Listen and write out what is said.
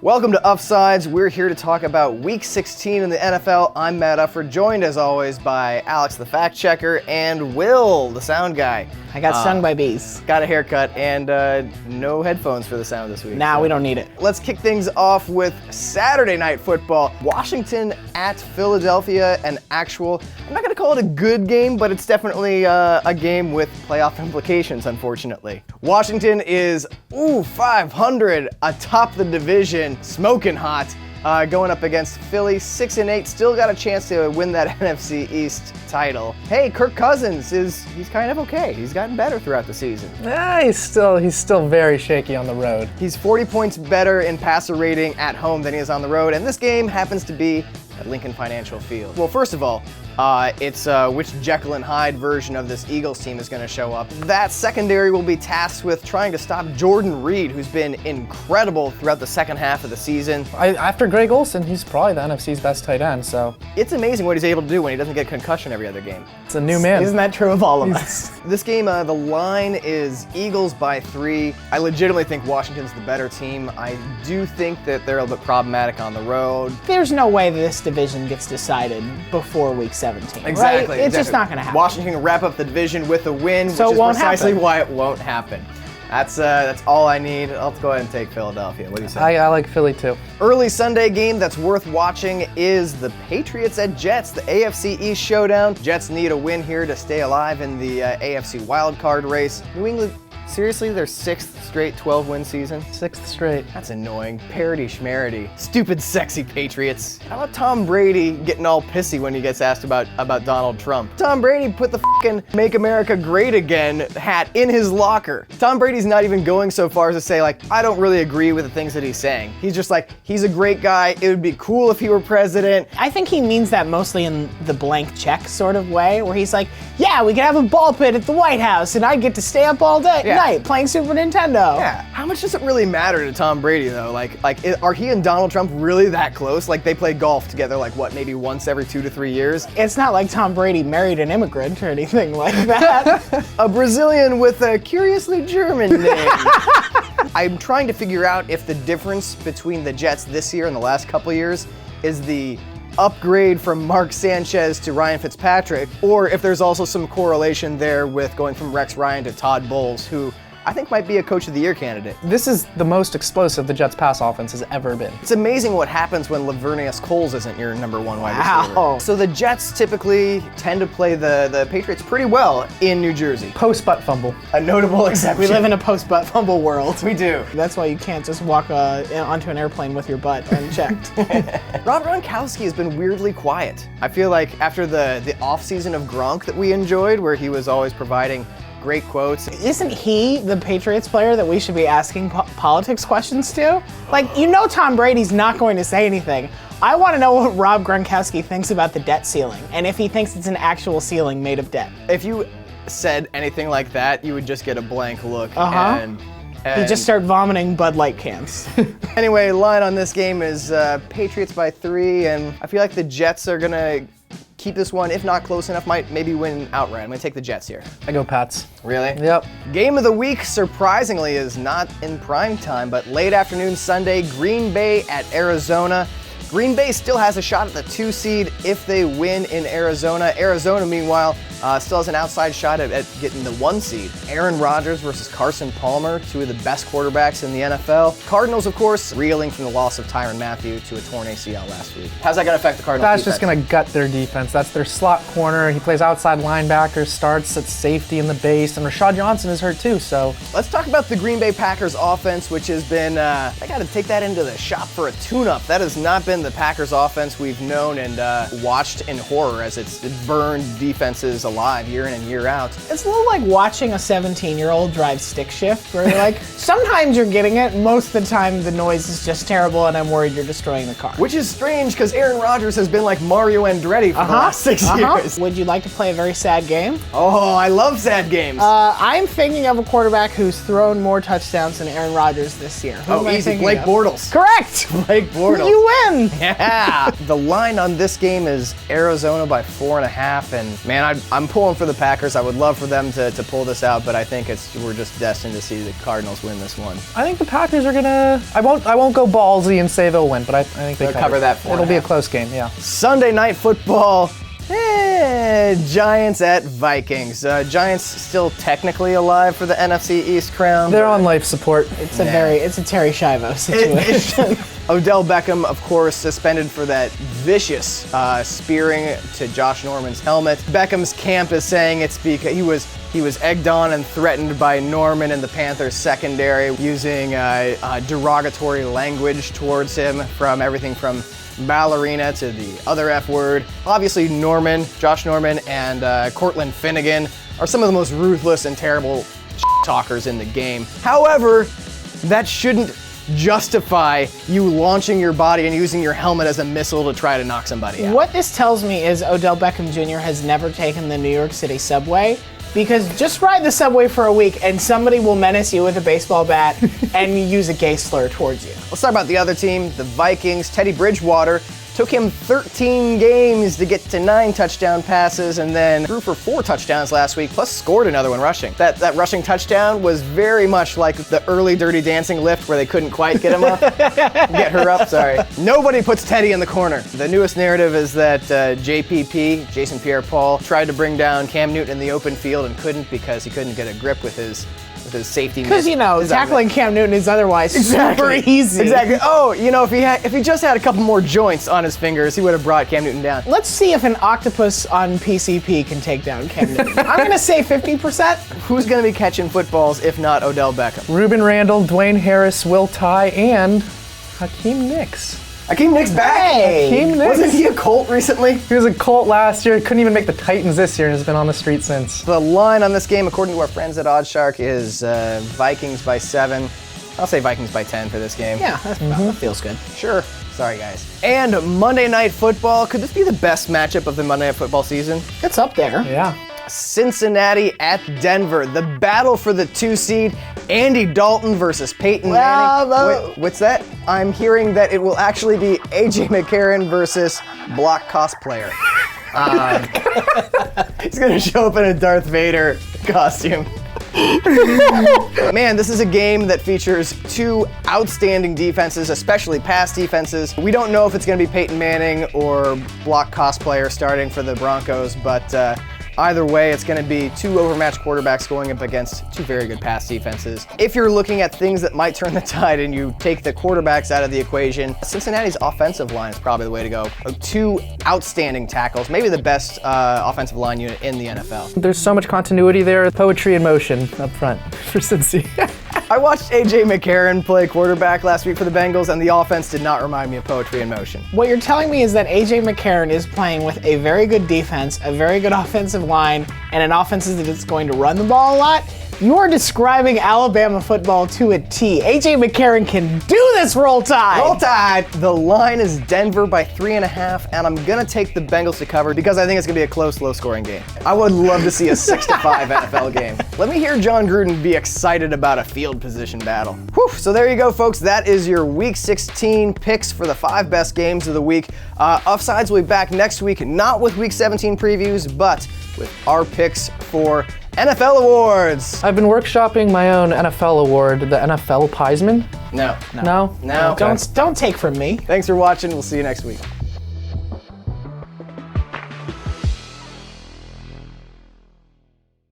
Welcome to Uffsides. We're here to talk about Week 16 in the NFL. I'm Matt Ufford, joined as always by Alex the fact checker and Will the sound guy. I got stung by bees. Got a haircut and no headphones for the sound this week. Nah, we don't need it. Let's kick things off with Saturday Night Football. Washington at Philadelphia, I'm not going to call it a good game, but it's definitely a game with playoff implications, unfortunately. Washington is 500 atop the division, smoking hot, going up against Philly, 6-8, still got a chance to win that NFC East title. Hey, Kirk Cousins he's kind of okay. He's gotten better throughout the season. He's still very shaky on the road. He's 40 points better in passer rating at home than he is on the road, and this game happens to be at Lincoln Financial Field. Well, first of all, it's which Jekyll and Hyde version of this Eagles team is going to show up. That secondary will be tasked with trying to stop Jordan Reed, who's been incredible throughout the second half of the season. After Greg Olsen, he's probably the NFC's best tight end, so. It's amazing what he's able to do when he doesn't get concussion every other game. It's a new man. Isn't that true of all of us? This game, the line is Eagles by 3. I legitimately think Washington's the better team. I do think that they're a little bit problematic on the road. There's no way this division gets decided before Week 17. Exactly. Right? It's just not going to happen. Washington can wrap up the division with a win, so which is precisely happen. why it won't happen. That's all I need. I'll go ahead and take Philadelphia. What do you say? I like Philly too. Early Sunday game that's worth watching is the Patriots at Jets, the AFC East Showdown. Jets need a win here to stay alive in the AFC wildcard race. New England, seriously, their 6th straight 12-win season? 6th straight. That's annoying. Parody schmarity. Stupid, sexy Patriots. How about Tom Brady getting all pissy when he gets asked about Donald Trump? Tom Brady put the fucking Make America Great Again hat in his locker. Tom Brady's not even going so far as to say, like, I don't really agree with the things that he's saying. He's just like, he's a great guy. It would be cool if he were president. I think he means that mostly in the blank check sort of way, where he's like, yeah, we could have a ball pit at the White House, and I get to stay up all day night playing Super Nintendo. Yeah. How much does it really matter to Tom Brady, though? Like, are he and Donald Trump really that close? Like, they play golf together, like, what, maybe once every 2 to 3 years? It's not like Tom Brady married an immigrant or anything like that. A Brazilian with a curiously German name. I'm trying to figure out if the difference between the Jets this year and the last couple years is the upgrade from Mark Sanchez to Ryan Fitzpatrick, or if there's also some correlation there with going from Rex Ryan to Todd Bowles, who I think might be a Coach of the Year candidate. This is the most explosive the Jets' pass offense has ever been. It's amazing what happens when Lavernius Coles isn't your number one wide receiver. Wow. So the Jets typically tend to play the Patriots pretty well in New Jersey. Post-butt fumble. A notable exception. We live in a post-butt fumble world. We do. That's why you can't just walk onto an airplane with your butt unchecked. Rob Gronkowski has been weirdly quiet. I feel like after the offseason of Gronk that we enjoyed, where he was always providing great quotes. Isn't he the Patriots player that we should be asking politics questions to? Like, Tom Brady's not going to say anything. I want to know what Rob Gronkowski thinks about the debt ceiling, and if he thinks it's an actual ceiling made of debt. If you said anything like that, you would just get a blank look. And he just started vomiting Bud Light cans. Anyway, line on this game is Patriots by 3, and I feel like the Jets are gonna keep this one, if not close enough, might maybe win outright. I'm gonna take the Jets here. I go Pats. Really? Yep. Game of the week, surprisingly, is not in prime time, but late afternoon Sunday, Green Bay at Arizona. Green Bay still has a shot at the 2 seed if they win in Arizona. Arizona, meanwhile, still has an outside shot at getting the 1 seed. Aaron Rodgers versus Carson Palmer, 2 of the best quarterbacks in the NFL. Cardinals, of course, reeling from the loss of Tyrann Mathieu to a torn ACL last week. How's that going to affect the Cardinals? That's just going to gut their defense. That's their slot corner. He plays outside linebacker, starts at safety in the base, and Rashad Johnson is hurt too, so. Let's talk about the Green Bay Packers offense, which has been, I got to take that into the shop for a tune-up. That has not been the Packers offense we've known and watched in horror as it's burned defenses alive year in and year out. It's a little like watching a 17-year-old drive stick shift, where you're like, sometimes you're getting it, most of the time the noise is just terrible and I'm worried you're destroying the car. Which is strange because Aaron Rodgers has been like Mario Andretti for the last 6 years. Would you like to play a very sad game? Oh, I love sad games. I'm thinking of a quarterback who's thrown more touchdowns than Aaron Rodgers this year. Who am I easy, thinking Blake of? Bortles. Correct! Blake Bortles. You win! Yeah. The line on this game is Arizona by 4.5, and man, I'm pulling for the Packers. I would love for them to pull this out, but I think we're just destined to see the Cardinals win this one. I think the Packers are gonna. I won't go ballsy and say they'll win, but I think they'll cover that. It'll be a close game. Yeah. Sunday Night Football. Giants at Vikings. Giants still technically alive for the NFC East crown. They're on life support. It's a Terry Schiavo situation. Odell Beckham, of course, suspended for that vicious spearing to Josh Norman's helmet. Beckham's camp is saying it's because he was egged on and threatened by Norman and the Panthers secondary, using derogatory language towards him, from everything from ballerina to the other F word. Obviously, Josh Norman, and Cortland Finnegan are some of the most ruthless and terrible talkers in the game. However, that shouldn't justify you launching your body and using your helmet as a missile to try to knock somebody out. What this tells me is Odell Beckham Jr. has never taken the New York City subway, because just ride the subway for a week and somebody will menace you with a baseball bat and use a gay slur towards you. Let's talk about the other team, the Vikings. Teddy Bridgewater. Took him 13 games to get to 9 touchdown passes, and then threw for 4 touchdowns last week, plus scored another one rushing. That rushing touchdown was very much like the early Dirty Dancing lift where they couldn't quite get him up. Get her up, sorry. Nobody puts Teddy in the corner. The newest narrative is that JPP, Jason Pierre-Paul, tried to bring down Cam Newton in the open field and couldn't, because he couldn't get a grip with his safety. Because, tackling Cam Newton is otherwise super easy. Exactly. Oh, if he just had a couple more joints on his fingers, he would have brought Cam Newton down. Let's see if an octopus on PCP can take down Cam Newton. I'm going to say 50%. Who's going to be catching footballs if not Odell Beckham? Ruben Randall, Dwayne Harris, Will Tye, and Hakeem Nicks. Hakeem Nicks back? Hey! Hakeem Nicks. Wasn't he a Colt recently? He was a Colt last year. Couldn't even make the Titans this year and has been on the street since. The line on this game, according to our friends at OddsShark, is Vikings by 7. I'll say Vikings by 10 for this game. Yeah, that feels good. Sure. Sorry, guys. And Monday Night Football. Could this be the best matchup of the Monday Night Football season? It's up there. Yeah. Cincinnati at Denver. The battle for the 2 seed. Andy Dalton versus Peyton Manning. Wait, what's that? I'm hearing that it will actually be AJ McCarron versus Block Cosplayer. He's gonna show up in a Darth Vader costume. Man, this is a game that features 2 outstanding defenses, especially pass defenses. We don't know if it's going to be Peyton Manning or Block Cosplayer starting for the Broncos, but either way, it's going to be 2 overmatched quarterbacks going up against 2 very good pass defenses. If you're looking at things that might turn the tide and you take the quarterbacks out of the equation, Cincinnati's offensive line is probably the way to go. 2 outstanding tackles, maybe the best offensive line unit in the NFL. There's so much continuity there. Poetry in motion up front for Cincy. I watched AJ McCarron play quarterback last week for the Bengals, and the offense did not remind me of poetry in motion. What you're telling me is that AJ McCarron is playing with a very good defense, a very good offensive line, and an offense that is going to run the ball a lot. You are describing Alabama football to a T. AJ McCarron can do this, Roll Tide! Roll Tide! The line is Denver by 3.5, and I'm gonna take the Bengals to cover because I think it's gonna be a close, low-scoring game. I would love to see a 6-5 NFL game. Let me hear John Gruden be excited about a field position battle. Whew, so there you go, folks. That is your Week 16 picks for the 5 best games of the week. Uffsides will be back next week, not with Week 17 previews, but with our picks for NFL awards. I've been workshopping my own NFL award, the NFL Piesman. No. No? No. Okay. Don't take from me. Thanks for watching. We'll see you next week.